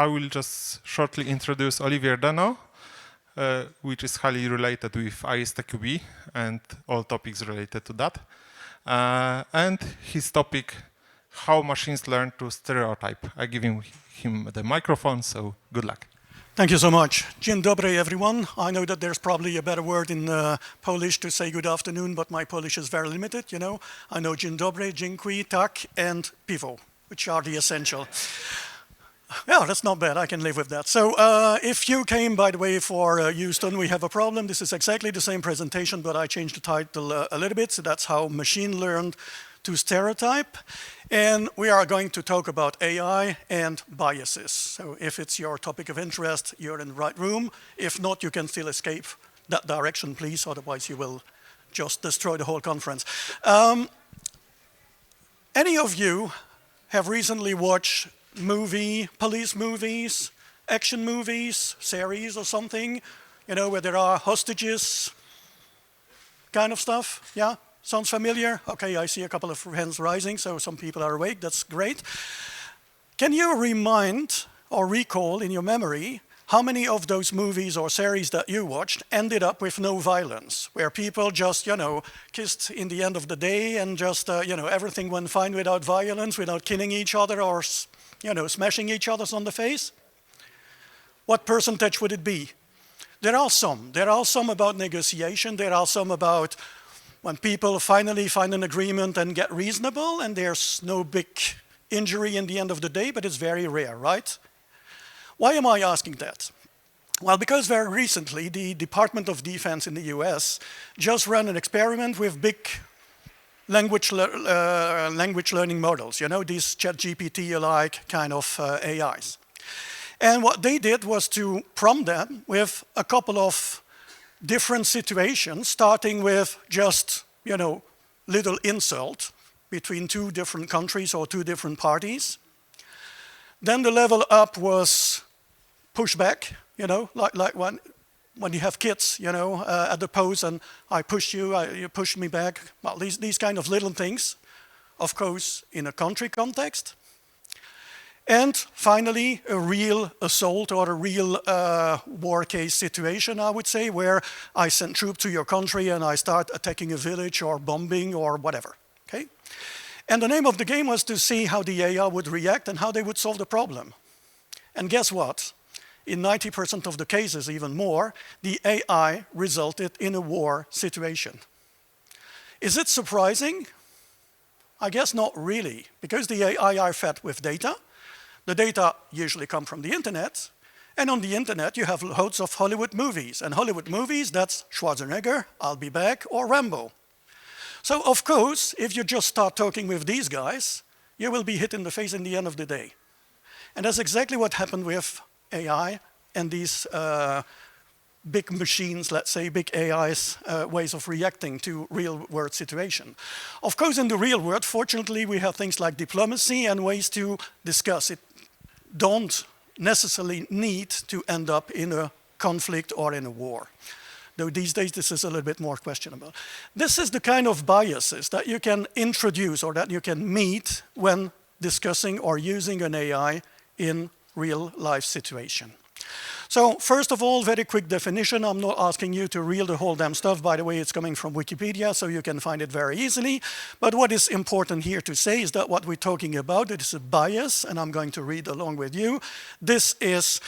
I will just shortly introduce Olivier Denoo, which is highly related with ISTQB and all topics related to that. And his topic, how machines learn to stereotype. I give him the microphone, so good luck. Thank you so much. Dzień dobry, everyone. I know that there's probably a better word in Polish to say good afternoon, but my Polish is very limited, you know. I know dzień dobry, dziękuję, tak, and piwo, which are the essential. Yeah, that's not bad. I can live with that. So if you came, by the way, for Houston, we have a problem. This is exactly the same presentation, but I changed the title a little bit. So that's how machine learned to stereotype. And we are going to talk about AI and biases. So if it's your topic of interest, you're in the right room. If not, you can still escape that direction, please. Otherwise, you will just destroy the whole conference. Any of you have recently watched police movies, action movies, series or something, you know, where there are hostages, kind of stuff? Yeah? Sounds familiar? Okay, I see a couple of hands rising, so some people are awake. That's great. Can you remind or recall in your memory how many of those movies or series that you watched ended up with no violence, where people just, you know, kissed in the end of the day and just, you know, everything went fine without violence, without killing each other or, you know, smashing each other on the face? What percentage would it be? There are some. There are some about negotiation. There are some about when people finally find an agreement and get reasonable, and there's no big injury in the end of the day, but it's very rare, right? Why am I asking that? Well, because very recently, the Department of Defense in the US just ran an experiment with big language learning models, you know, these ChatGPT-alike kind of AIs. And what they did was to prompt them with a couple of different situations, starting with just, you know, little insult between two different countries or two different parties. Then the level up was pushback, you know, like when you have kids, you know, at the pose and I push you, you push me back. Well, these kind of little things, of course, in a country context. And finally, a real assault or a real war case situation, I would say, where I send troops to your country and I start attacking a village or bombing or whatever, okay? And the name of the game was to see how the AI would react and how they would solve the problem. And guess what? In 90% of the cases, even more, the AI resulted in a war situation. Is it surprising? I guess not really, because the AI are fed with data. The data usually come from the internet, and on the internet you have loads of Hollywood movies. And Hollywood movies, that's Schwarzenegger, I'll Be Back, or Rambo. So of course, if you just start talking with these guys, you will be hit in the face in the end of the day. And that's exactly what happened with AI and these big machines, let's say, big AIs, ways of reacting to real-world situation. Of course, in the real world, fortunately, we have things like diplomacy and ways to discuss it. Don't necessarily need to end up in a conflict or in a war. Though these days, this is a little bit more questionable. This is the kind of biases that you can introduce or that you can meet when discussing or using an AI in real-life situation. So first of all, very quick definition. I'm not asking you to read the whole damn stuff. By the way, it's coming from Wikipedia, so you can find it very easily. But what is important here to say is that what we're talking about, it is a bias, and I'm going to read along with you. This is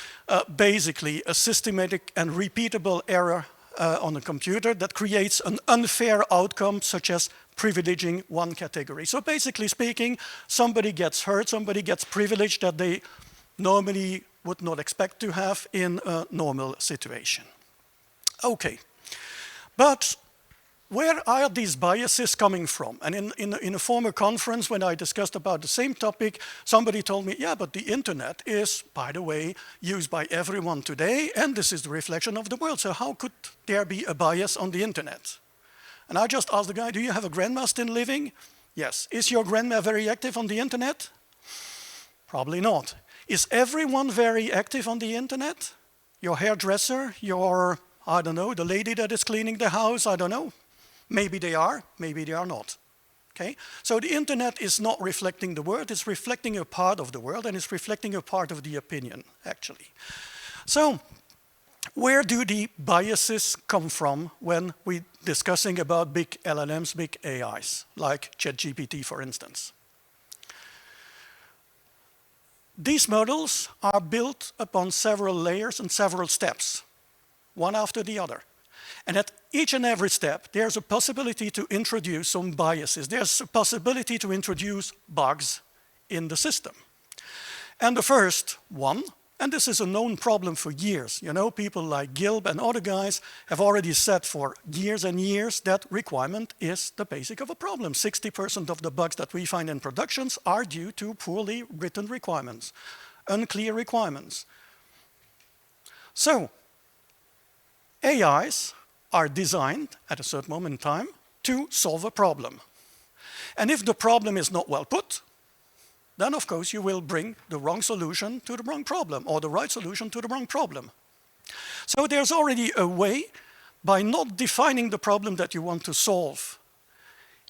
basically a systematic and repeatable error on a computer that creates an unfair outcome, such as privileging one category. So basically speaking, somebody gets hurt, somebody gets privileged that they normally would not expect to have in a normal situation. Okay, but where are these biases coming from? And in a former conference when I discussed about the same topic, somebody told me, yeah, but the internet is, by the way, used by everyone today, and this is the reflection of the world, so how could there be a bias on the internet? And I just asked the guy, do you have a grandma still living? Yes. Is your grandma very active on the internet? Probably not. Is everyone very active on the internet? Your hairdresser, your, I don't know, the lady that is cleaning the house, I don't know. Maybe they are not. Okay? So the internet is not reflecting the world, it's reflecting a part of the world, and it's reflecting a part of the opinion, actually. So, where do the biases come from when we're discussing about big LLMs, big AIs, like ChatGPT, for instance? These models are built upon several layers and several steps, one after the other. And at each and every step, there's a possibility to introduce some biases. There's a possibility to introduce bugs in the system. And the first one, and this is a known problem for years. You know, people like Gilb and other guys have already said for years and years that requirement is the basic of a problem. 60% of the bugs that we find in productions are due to poorly written requirements, unclear requirements. So, AIs are designed at a certain moment in time to solve a problem. And if the problem is not well put, then of course you will bring the wrong solution to the wrong problem, or the right solution to the wrong problem. So there's already a way, by not defining the problem that you want to solve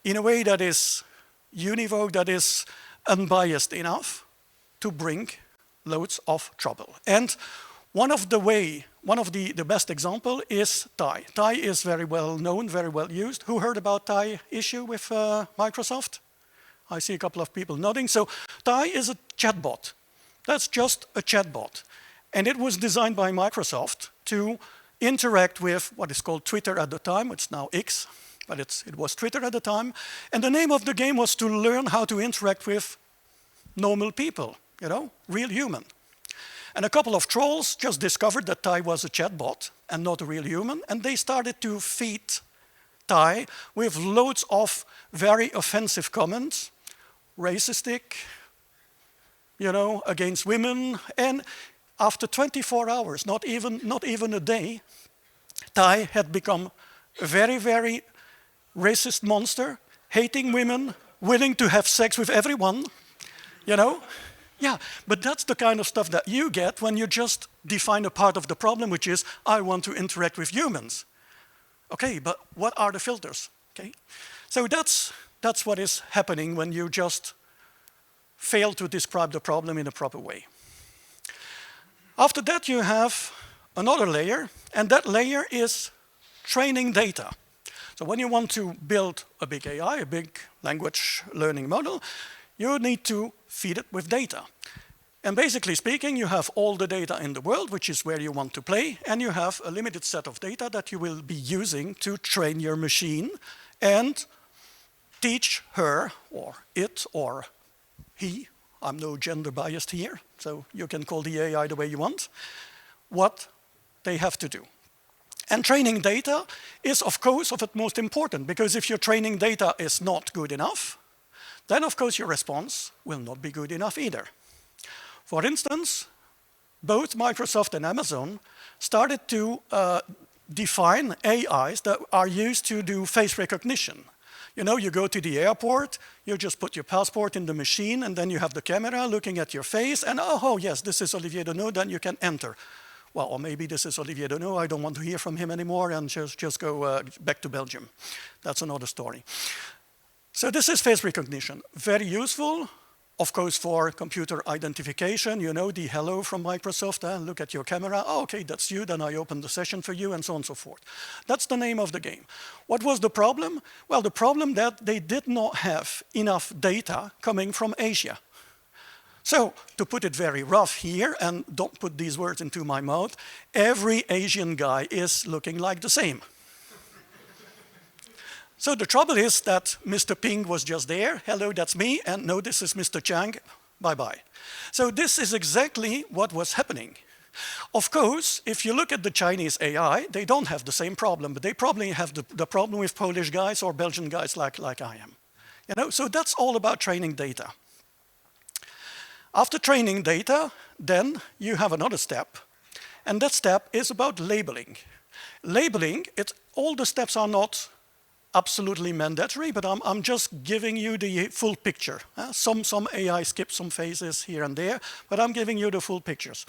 in a way that is univoque, that is unbiased enough, to bring loads of trouble. And one of the best example is TIE. TIE is very well known, very well used. Who heard about TIE issue with Microsoft? I see a couple of people nodding. So TIE is a chatbot. That's just a chatbot. And it was designed by Microsoft to interact with what is called Twitter at the time. It's now X, but it was Twitter at the time. And the name of the game was to learn how to interact with normal people, you know, real human. And a couple of trolls just discovered that TIE was a chatbot and not a real human, and they started to feed TIE with loads of very offensive comments, racistic, you know, against women. And after 24 hours, not even a day, TIE had become a very, very racist monster, hating women, willing to have sex with everyone, you know? Yeah, but that's the kind of stuff that you get when you just define a part of the problem, which is, I want to interact with humans. Okay, but what are the filters? Okay, so that's what is happening when you just fail to describe the problem in a proper way. After that, you have another layer, and that layer is training data. So when you want to build a big AI, a big language learning model, you need to feed it with data. And basically speaking, you have all the data in the world, which is where you want to play, and you have a limited set of data that you will be using to train your machine and teach her, or it, or he, I'm no gender biased here, so you can call the AI the way you want, what they have to do. And training data is, of course, of utmost important, because if your training data is not good enough, then of course your response will not be good enough either. For instance, both Microsoft and Amazon started to define AIs that are used to do face recognition. You know, you go to the airport, you just put your passport in the machine, and then you have the camera looking at your face, and oh yes, this is Olivier Denoo, then you can enter. Well, or maybe this is Olivier Denoo, I don't want to hear from him anymore, and just go back to Belgium. That's another story. So this is face recognition. Very useful, of course, for computer identification. You know, the hello from Microsoft, look at your camera. Oh, okay, that's you, then I open the session for you, and so on and so forth. That's the name of the game. What was the problem? Well, the problem that they did not have enough data coming from Asia. So, to put it very rough here, and don't put these words into my mouth, every Asian guy is looking like the same. So the trouble is that Mr. Ping was just there, hello, that's me, and no, this is Mr. Chang, bye-bye. So this is exactly what was happening. Of course, if you look at the Chinese AI, they don't have the same problem, but they probably have the problem with Polish guys or Belgian guys like I am. You know, so that's all about training data. After training data, then you have another step, and that step is about labeling. Labeling, all the steps are not absolutely mandatory, but I'm just giving you the full picture. Some AI skip some phases here and there, but I'm giving you the full pictures.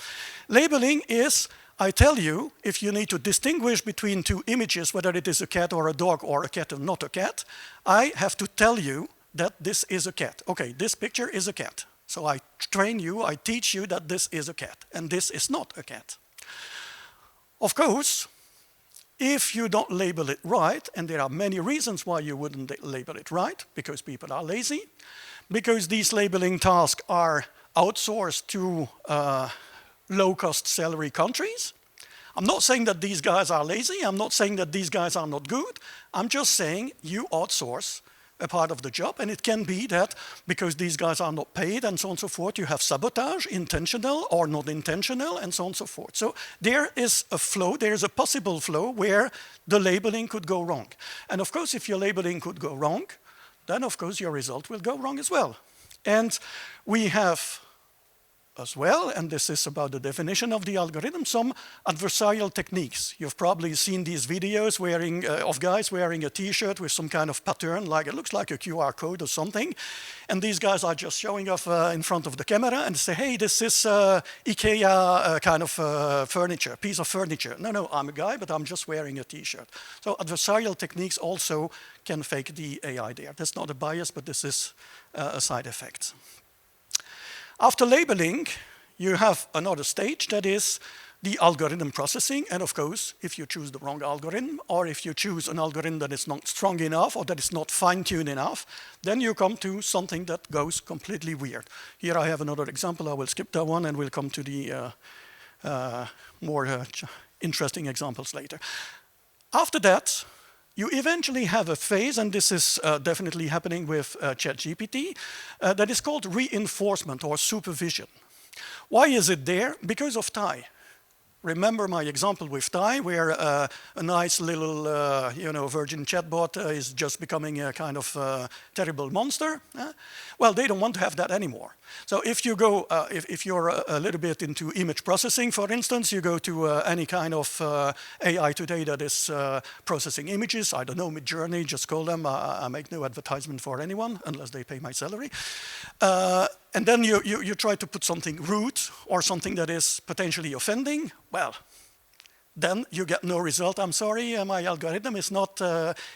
Labeling is, I tell you, if you need to distinguish between two images, whether it is a cat or a dog or a cat and not a cat, I have to tell you that this is a cat. Okay, this picture is a cat. So I train you, I teach you that this is a cat, and this is not a cat. Of course, if you don't label it right, and there are many reasons why you wouldn't label it right, because people are lazy, because these labeling tasks are outsourced to low-cost salary countries. I'm not saying that these guys are lazy, I'm not saying that these guys are not good, I'm just saying you outsource a part of the job, and it can be that because these guys are not paid and so on and so forth, you have sabotage, intentional or not intentional, and so on and so forth. So there is a flow, there is a possible flow where the labeling could go wrong. And of course, if your labeling could go wrong, then of course your result will go wrong as well. And we have as well, and this is about the definition of the algorithm, some adversarial techniques. You've probably seen these videos of guys wearing a t-shirt with some kind of pattern, like it looks like a QR code or something. And these guys are just showing off in front of the camera and say, hey, this is IKEA kind of furniture, piece of furniture. No, I'm a guy, but I'm just wearing a t-shirt. So adversarial techniques also can fake the AI there. That's not a bias, but this is a side effect. After labeling, you have another stage, that is the algorithm processing. And of course, if you choose the wrong algorithm, or if you choose an algorithm that is not strong enough, or that is not fine-tuned enough, then you come to something that goes completely weird. Here I have another example. I will skip that one, and we'll come to the more interesting examples later. After that, you eventually have a phase, and this is definitely happening with ChatGPT, that is called reinforcement or supervision. Why is it there? Because of Thai. Remember my example with Thai, where a nice little virgin chatbot is just becoming a kind of terrible monster? Well, they don't want to have that anymore. So if you go, if you're a little bit into image processing, for instance, you go to any kind of AI today that is processing images, I don't know, Midjourney, just call them, I make no advertisement for anyone, unless they pay my salary. And then you try to put something rude or something that is potentially offending. Well, then you get no result. I'm sorry, my algorithm is not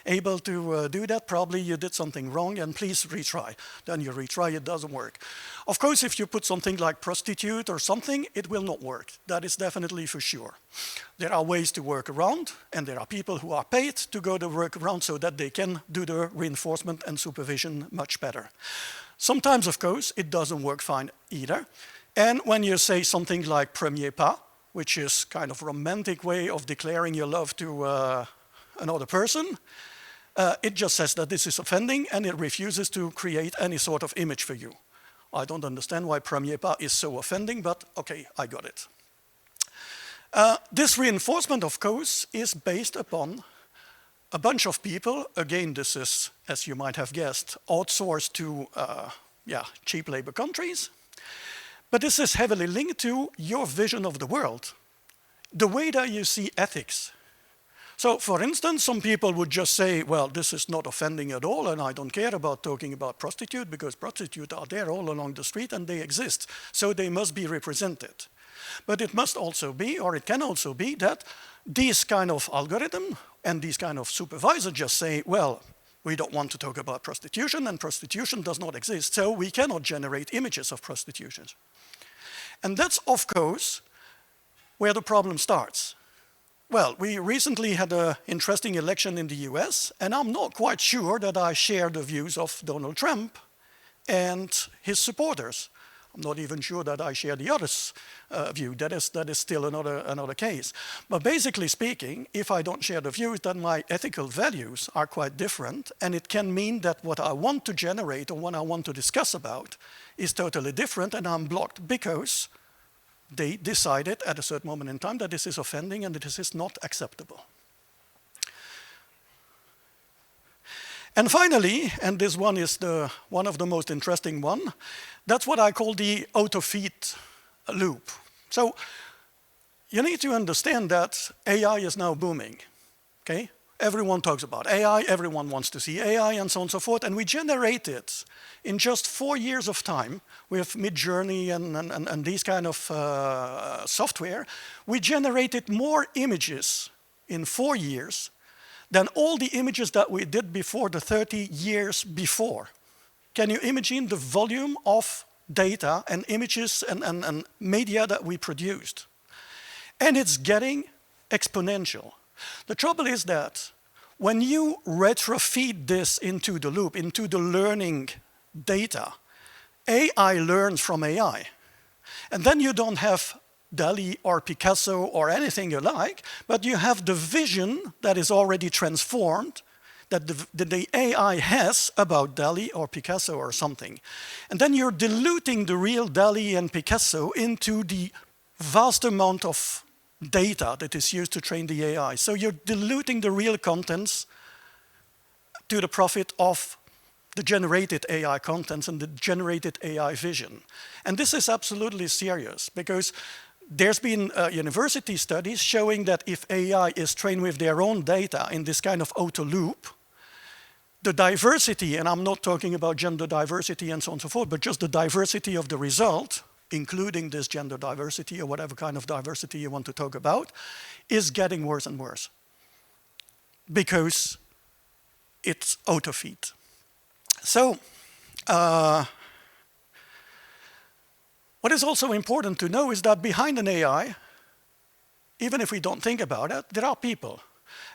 able to do that. Probably you did something wrong, and please retry. Then you retry, it doesn't work. Of course, if you put something like prostitute or something, it will not work. That is definitely for sure. There are ways to work around, and there are people who are paid to go to work around so that they can do the reinforcement and supervision much better. Sometimes, of course, it doesn't work fine either. And when you say something like premier pas, which is kind of romantic way of declaring your love to another person, it just says that this is offending, and it refuses to create any sort of image for you. I don't understand why premier pas is so offending, but okay, I got it. This reinforcement, of course, is based upon a bunch of people. Again, this is, as you might have guessed, outsourced to cheap labor countries. But this is heavily linked to your vision of the world, the way that you see ethics. So, for instance, some people would just say, well, this is not offending at all, and I don't care about talking about prostitutes, because prostitutes are there all along the street and they exist, so they must be represented. But it must also be, or it can also be, that these kind of algorithm and these kind of supervisors just say, well, we don't want to talk about prostitution, and prostitution does not exist, so we cannot generate images of prostitution. And that's, of course, where the problem starts. Well, we recently had an interesting election in the US, and I'm not quite sure that I share the views of Donald Trump and his supporters. I'm not even sure that I share the others' view. That is still another case. But basically speaking, if I don't share the views, then my ethical values are quite different, and it can mean that what I want to generate or what I want to discuss about is totally different, and I'm blocked because they decided at a certain moment in time that this is offending and that this is not acceptable. And finally, and this one is one of the most interesting one, that's what I call the auto-feed loop. So you need to understand that AI is now booming, okay? Everyone talks about AI, everyone wants to see AI, and so on and so forth, and we generated in just 4 years of time with Midjourney and these kind of software, we generated more images in 4 years than all the images that we did before the 30 years before. Can you imagine the volume of data and images and media that we produced? And it's getting exponential. The trouble is that when you retrofeed this into the loop, into the learning data, AI learns from AI. And then you don't have Dali or Picasso or anything you like, but you have the vision that is already transformed that the AI has about Dali or Picasso or something. And then you're diluting the real Dali and Picasso into the vast amount of data that is used to train the AI. So you're diluting the real contents to the profit of the generated AI contents and the generated AI vision. And this is absolutely serious because there's been university studies showing that if AI is trained with their own data in this kind of auto loop, the diversity, and I'm not talking about gender diversity and so on and so forth, but just the diversity of the result, including this gender diversity or whatever kind of diversity you want to talk about, is getting worse and worse because it's auto-feed. So, what is also important to know is that behind an AI, even if we don't think about it, there are people.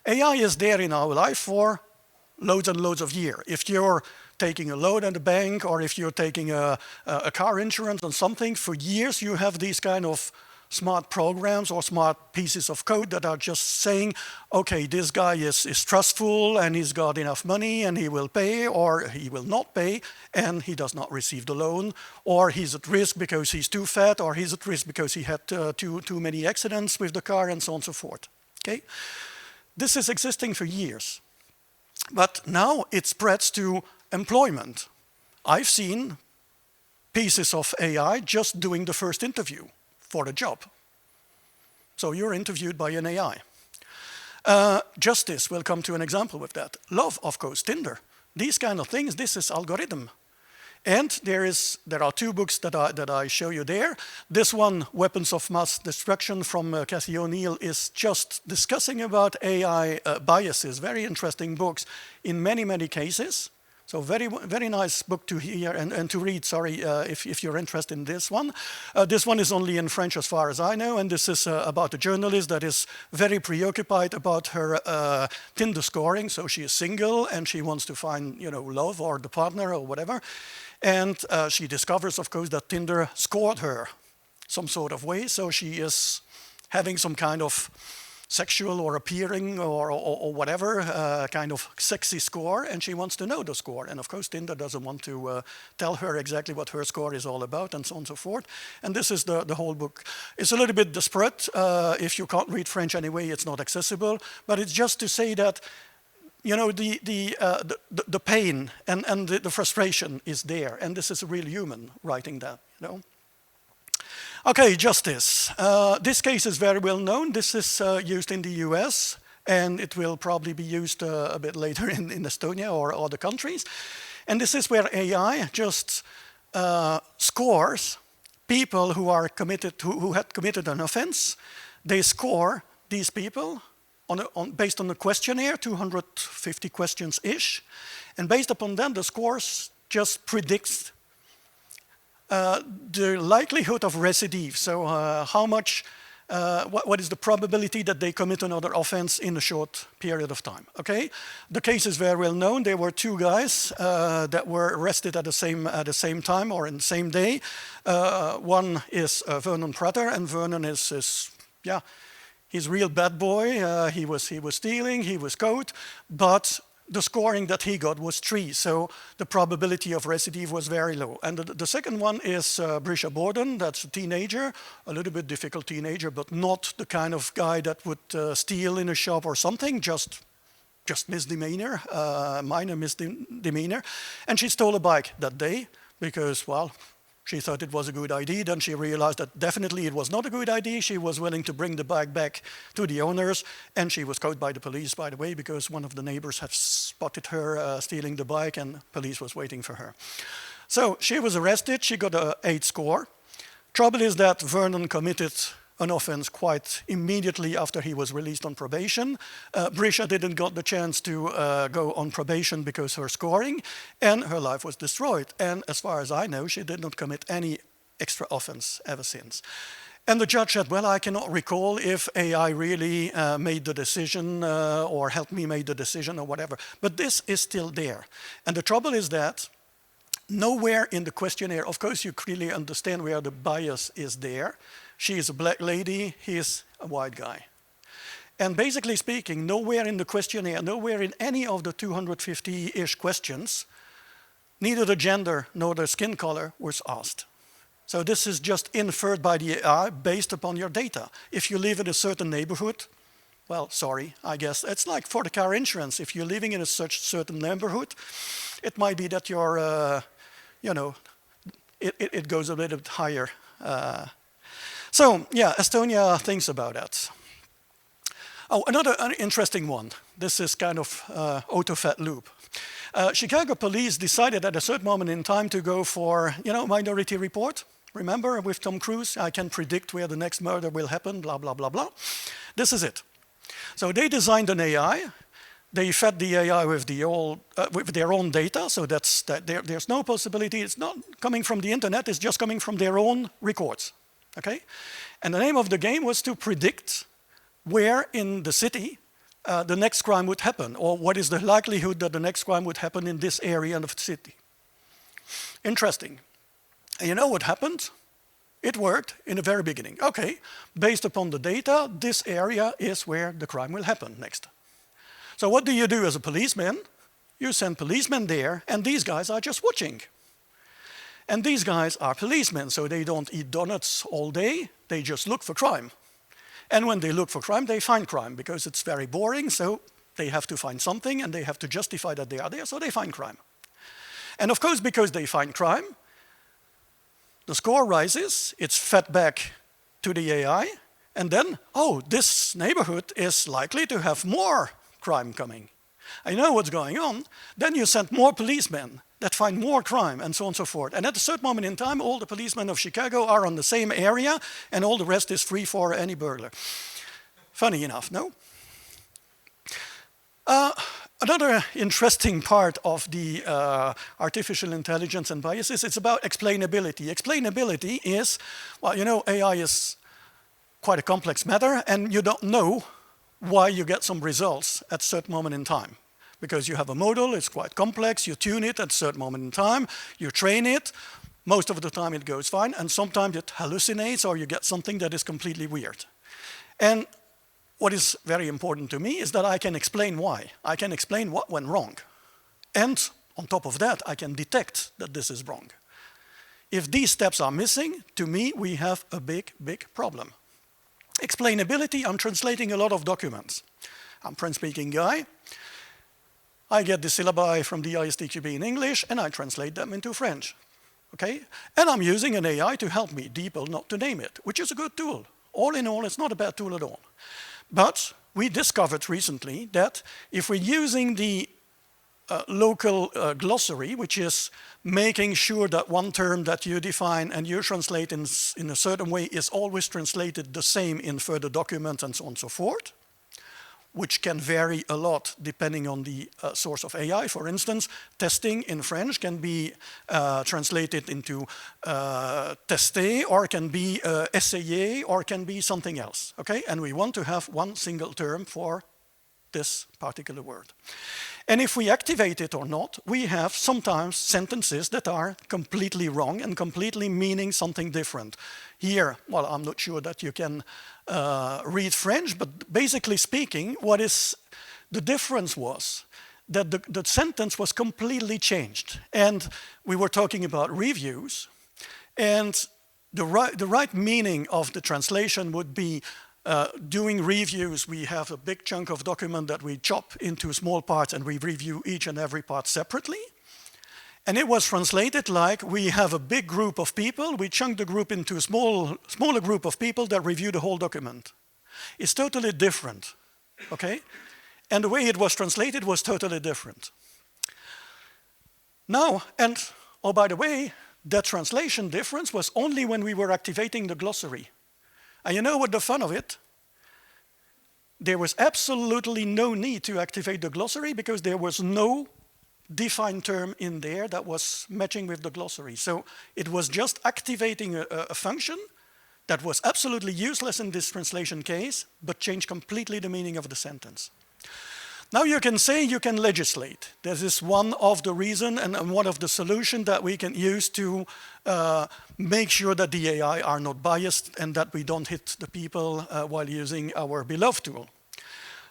AI is there in our life for loads and loads of years. If you're taking a loan at the bank or if you're taking a car insurance on something, for years you have these kind of smart programs or smart pieces of code that are just saying, okay, this guy is trustful and he's got enough money and he will pay or he will not pay and he does not receive the loan, or he's at risk because he's too fat, or he's at risk because he had too many accidents with the car and so on and so forth. Okay? This is existing for years. But now it spreads to employment. I've seen pieces of AI just doing the first interview for a job. So you're interviewed by an AI. Justice, we'll come to an example with that. Love, of course, Tinder. These kind of things, this is algorithm. And there are two books that I show you there. This one, Weapons of Mass Destruction from Cathy O'Neill, is just discussing about AI biases. Very interesting books in many, many cases. So very, very nice book to hear and to read, sorry, if you're interested in this one. This one is only in French as far as I know, and this is about a journalist that is very preoccupied about her Tinder scoring. So she is single and she wants to find, love or the partner or whatever. And she discovers, of course, that Tinder scored her some sort of way. So she is having some kind of sexual or appearing or whatever kind of sexy score, and she wants to know the score. And of course, Tinder doesn't want to tell her exactly what her score is all about, and so on and so forth. And this is the whole book. It's a little bit disparate. If you can't read French anyway, it's not accessible. But it's just to say that the pain and the frustration is there, and this is a real human writing that. Okay, justice. This case is very well known. This is used in the US, and it will probably be used a bit later in Estonia or other countries. And this is where AI just scores people who are committed, who had committed an offense. They score these people based on a questionnaire, 250 questions-ish. And based upon that, the scores just predicts the likelihood of recidive. So how much, what is the probability that they commit another offense in a short period of time, okay? The case is very well known. There were two guys that were arrested at the same time or in the same day. One is Vernon Prater, and Vernon is he's a real bad boy. He was stealing, he was caught, but the scoring that he got was 3, so the probability of recidive was very low. And the second one is Brisha Borden. That's a teenager, a little bit difficult teenager, but not the kind of guy that would steal in a shop or something, just misdemeanor, minor misdemeanor. And she stole a bike that day because, well, she thought it was a good idea. Then she realized that definitely it was not a good idea. She was willing to bring the bike back to the owners, and she was caught by the police, by the way, because one of the neighbors had spotted her stealing the bike, and police was waiting for her. So she was arrested. She got an 8 score. Trouble is that Vernon committed an offense quite immediately after he was released on probation. Brisha didn't got the chance to go on probation because her scoring, and her life was destroyed. And as far as I know, she did not commit any extra offense ever since. And the judge said, well, I cannot recall if AI really made the decision or helped me make the decision or whatever. But this is still there. And the trouble is that nowhere in the questionnaire, of course, you clearly understand where the bias is there. She is a black lady, he is a white guy. And basically speaking, nowhere in the questionnaire, nowhere in any of the 250-ish questions, neither the gender nor the skin color was asked. So this is just inferred by the AI based upon your data. If you live in a certain neighborhood, well, sorry, I guess it's like for the car insurance. If you're living in a certain neighborhood, it might be that your, it goes a little bit higher. So yeah, Estonia thinks about that. Oh, another interesting one. This is kind of auto-fed loop. Chicago police decided at a certain moment in time to go for, Minority Report. Remember with Tom Cruise, I can predict where the next murder will happen, blah, blah, blah, blah. This is it. So they designed an AI. They fed the AI with, with their own data, so there's no possibility. It's not coming from the internet, it's just coming from their own records. Okay? And the name of the game was to predict where in the city the next crime would happen, or what is the likelihood that the next crime would happen in this area of the city. Interesting. And you know what happened? It worked in the very beginning. Okay, based upon the data, this area is where the crime will happen next. So what do you do as a policeman? You send policemen there, and these guys are just watching. And these guys are policemen, so they don't eat donuts all day, they just look for crime. And when they look for crime, they find crime, because it's very boring, so they have to find something, and they have to justify that they are there, so they find crime. And of course, because they find crime, the score rises, it's fed back to the AI, and then, oh, this neighborhood is likely to have more crime coming. I know what's going on. Then you send more policemen that find more crime, and so on and so forth. And at a certain moment in time, all the policemen of Chicago are on the same area, and all the rest is free for any burglar. Funny enough, no? Another interesting part of the artificial intelligence and biases, it's about explainability. Explainability is, well, AI is quite a complex matter, and you don't know why you get some results at a certain moment in time. Because you have a model, it's quite complex, you tune it at a certain moment in time, you train it, most of the time it goes fine, and sometimes it hallucinates or you get something that is completely weird. And what is very important to me is that I can explain why. I can explain what went wrong. And on top of that, I can detect that this is wrong. If these steps are missing, to me, we have a big, big problem. Explainability, I'm translating a lot of documents. I'm a French-speaking guy. I get the syllabi from the ISTQB in English, and I translate them into French. Okay? And I'm using an AI to help me, DeepL not to name it, which is a good tool. All in all, it's not a bad tool at all. But we discovered recently that if we're using the local glossary, which is making sure that one term that you define and you translate in a certain way is always translated the same in further documents and so on and so forth, which can vary a lot depending on the source of AI. For instance, testing in French can be translated into tester, or can be essayer, or can be something else, okay? And we want to have one single term for this particular word. And if we activate it or not, we have sometimes sentences that are completely wrong and completely meaning something different. Here, well, I'm not sure that you can read French, but basically speaking, what is the difference was that the sentence was completely changed. And we were talking about reviews, and the right meaning of the translation would be doing reviews. We have a big chunk of document that we chop into small parts, and we review each and every part separately. And it was translated like, we have a big group of people, we chunk the group into a smaller group of people that review the whole document. It's totally different, okay? And the way it was translated was totally different. Now, and oh, by the way, that translation difference was only when we were activating the glossary. And you know what the fun of it? There was absolutely no need to activate the glossary because there was no defined term in there that was matching with the glossary. So it was just activating a function that was absolutely useless in this translation case, but changed completely the meaning of the sentence. Now you can say you can legislate. This is one of the reasons and one of the solutions that we can use to make sure that the AI are not biased and that we don't hit the people while using our beloved tool.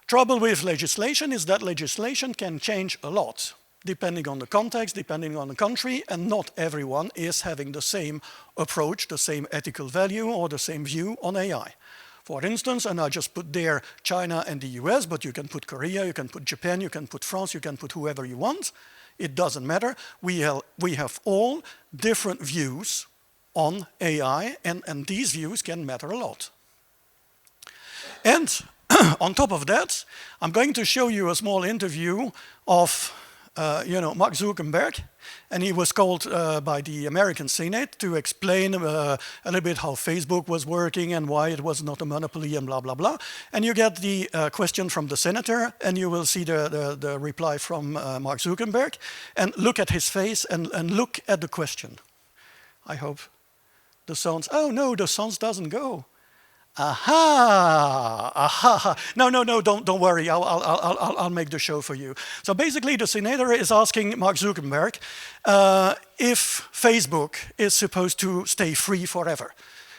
Trouble with legislation is that legislation can change a lot, depending on the context, depending on the country, and not everyone is having the same approach, the same ethical value, or the same view on AI. For instance, and I just put there China and the US, but you can put Korea, you can put Japan, you can put France, you can put whoever you want. It doesn't matter. We have all different views on AI, and these views can matter a lot. And on top of that, I'm going to show you a small interview of Mark Zuckerberg, and he was called by the American Senate to explain a little bit how Facebook was working and why it was not a monopoly and blah, blah, blah. And you get the question from the senator, and you will see the reply from Mark Zuckerberg. And look at his face and look at the question. I hope the sounds, oh no, the sounds doesn't go. Aha, aha. No, don't worry. I'll make the show for you. So basically, the senator is asking Mark Zuckerberg if Facebook is supposed to stay free forever.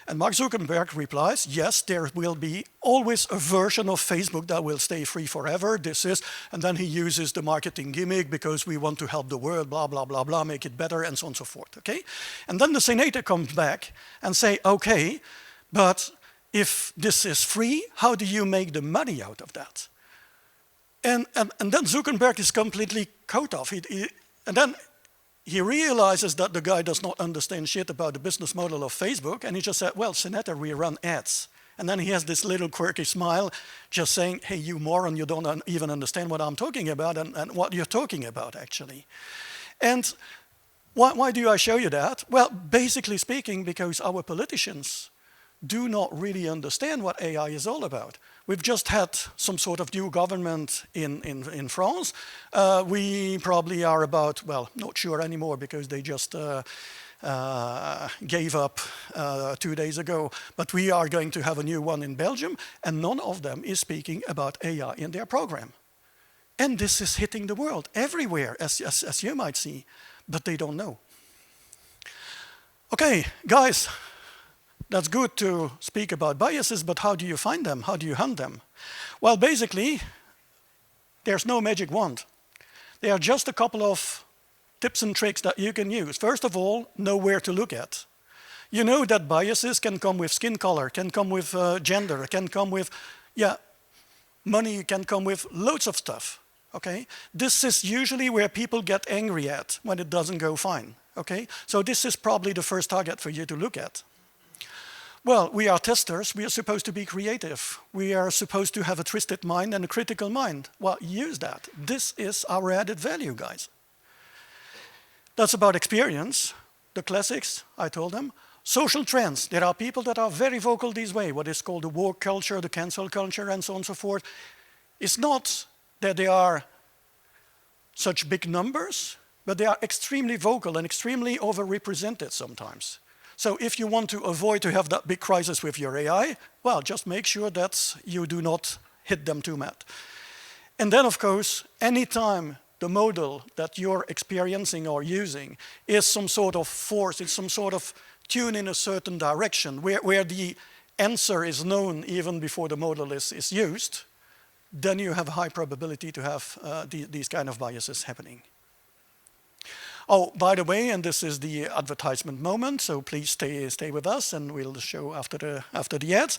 And Mark Zuckerberg replies, yes, there will be always a version of Facebook that will stay free forever. This is, and then he uses the marketing gimmick because we want to help the world, blah, blah, blah, blah, make it better, and so on and so forth, okay? And then the senator comes back and say, okay, but if this is free, how do you make the money out of that? And then Zuckerberg is completely cut off. And then he realizes that the guy does not understand shit about the business model of Facebook, and he just said, well, Senator, we run ads. And then he has this little quirky smile, just saying, hey, you moron, you don't even understand what I'm talking about and what you're talking about, actually. And why do I show you that? Well, basically speaking, because our politicians do not really understand what AI is all about. We've just had some sort of new government in France. We probably are about, well, not sure anymore because they just gave up 2 days ago. But we are going to have a new one in Belgium, and none of them is speaking about AI in their program. And this is hitting the world everywhere, as you might see, but they don't know. Okay, guys. That's good to speak about biases, but how do you find them? How do you hunt them? Well, basically, there's no magic wand. There are just a couple of tips and tricks that you can use. First of all, know where to look at. You know that biases can come with skin color, can come with gender, can come with, money, can come with loads of stuff, okay? This is usually where people get angry at when it doesn't go fine, okay? So this is probably the first target for you to look at. Well, we are testers. We are supposed to be creative. We are supposed to have a twisted mind and a critical mind. Well, use that. This is our added value, guys. That's about experience. The classics, I told them. Social trends. There are people that are very vocal this way, what is called the woke culture, the cancel culture, and so on and so forth. It's not that they are such big numbers, but they are extremely vocal and extremely overrepresented sometimes. So if you want to avoid to have that big crisis with your AI, well, just make sure that you do not hit them too mad. And then, of course, anytime the model that you're experiencing or using is some sort of force, it's some sort of tune in a certain direction, where the answer is known even before the model is used, then you have a high probability to have these kind of biases happening. Oh, by the way, and this is the advertisement moment, so please stay with us, and we'll show after the ads.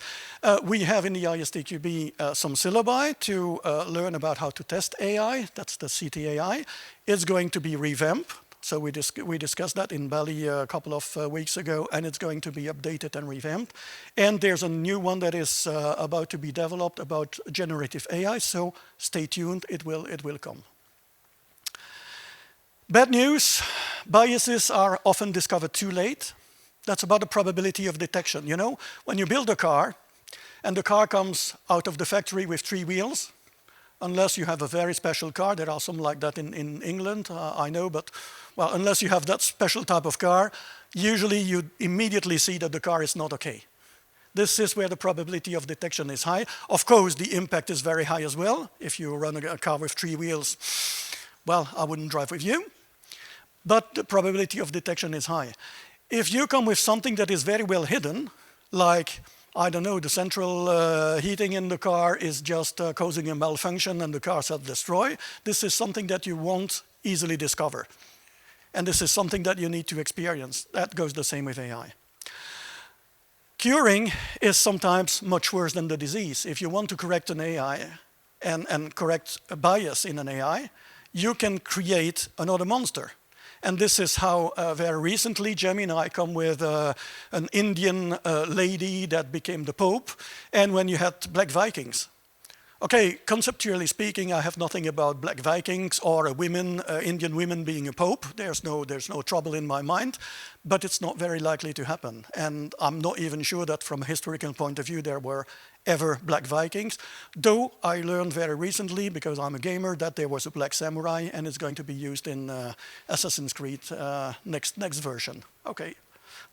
We have in the ISTQB some syllabi to learn about how to test AI. That's the CTAI. It's going to be revamped. So we discussed that in Bali a couple of weeks ago, and it's going to be updated and revamped. And there's a new one that is about to be developed about generative AI. So stay tuned. It will come. Bad news, biases are often discovered too late. That's about the probability of detection. You know, when you build a car, and the car comes out of the factory with 3 wheels, unless you have a very special car. There are some like that in England, I know, but well, unless you have that special type of car, usually you immediately see that the car is not okay. This is where the probability of detection is high. Of course, the impact is very high as well. If you run a car with 3 wheels, well, I wouldn't drive with you. But the probability of detection is high. If you come with something that is very well hidden, like, I don't know, the central heating in the car is just causing a malfunction and the car self-destroy, this is something that you won't easily discover. And this is something that you need to experience. That goes the same with AI. Curing is sometimes much worse than the disease. If you want to correct an AI and correct a bias in an AI, you can create another monster. And this is how very recently Gemini come with an Indian lady that became the Pope, and when you had Black Vikings. Okay, conceptually speaking, I have nothing about Black Vikings or Indian women being a Pope. There's no trouble in my mind, but it's not very likely to happen. And I'm not even sure that from a historical point of view there were ever Black Vikings, though I learned very recently, because I'm a gamer, that there was a Black Samurai and it's going to be used in Assassin's Creed next version. Okay,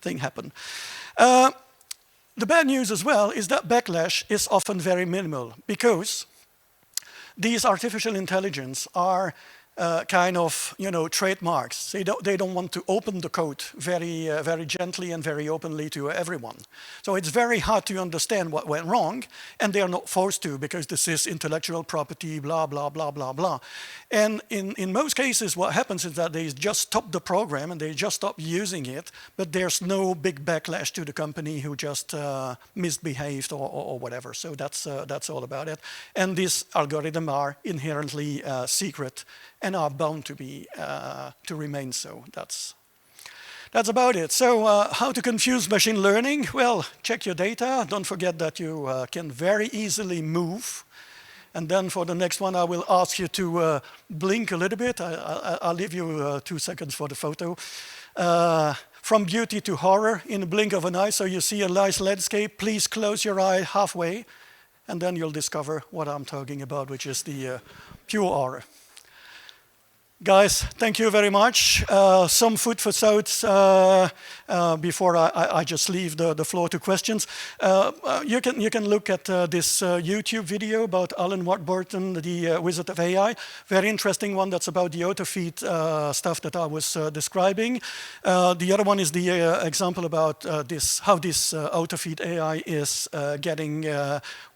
thing happened. The bad news as well is that backlash is often very minimal, because these artificial intelligence are kind of, trademarks. They don't want to open the code very gently and very openly to everyone. So it's very hard to understand what went wrong, and they are not forced to, because this is intellectual property, blah, blah, blah, blah, blah. And in most cases, what happens is that they just stop the program and they just stop using it, but there's no big backlash to the company who just misbehaved or whatever. So that's all about it. And these algorithms are inherently secret and are bound to remain so. That's about it. So how to confuse machine learning? Well, check your data. Don't forget that you can very easily move. And then for the next one, I will ask you to blink a little bit. I'll leave you 2 seconds for the photo. From beauty to horror in a blink of an eye. So you see a nice landscape. Please close your eye halfway, and then you'll discover what I'm talking about, which is the pure horror. Guys, thank you very much. Some food for thought before I just leave the floor to questions. You can look at this YouTube video about Alan Warburton, the Wizard of AI. Very interesting one. That's about the auto-feed stuff that I was describing. The other one is the example about how this auto-feed AI is getting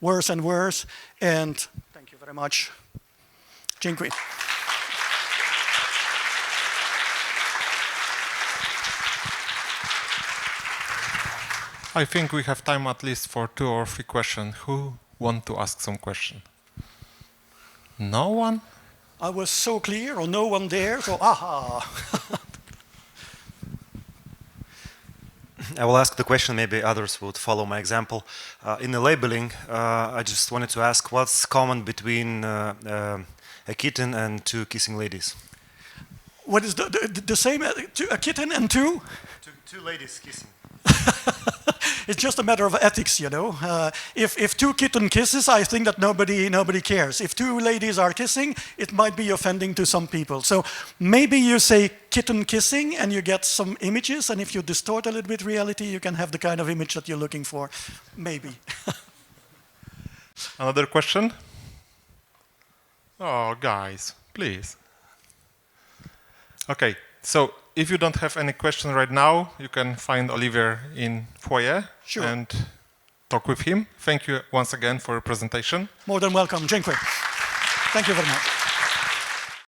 worse and worse. And thank you very much. Dziękuję. I think we have time at least for 2 or 3 questions. Who want to ask some question? No one? I was so clear, or no one there, so aha. I will ask the question, maybe others would follow my example. In the labeling, I just wanted to ask what's common between a kitten and 2 kissing ladies? What is the same, a kitten and 2? 2 ladies kissing. It's just a matter of ethics, If 2 kitten kisses, I think that nobody cares. If 2 ladies are kissing, it might be offending to some people. So maybe you say kitten kissing and you get some images, and if you distort a little bit reality, you can have the kind of image that you're looking for. Maybe. Another question? Oh, guys, please. Okay, so if you don't have any question right now, you can find Olivier in foyer and talk with him. Thank you once again for your presentation. More than welcome. Dziękuję. Thank you very much.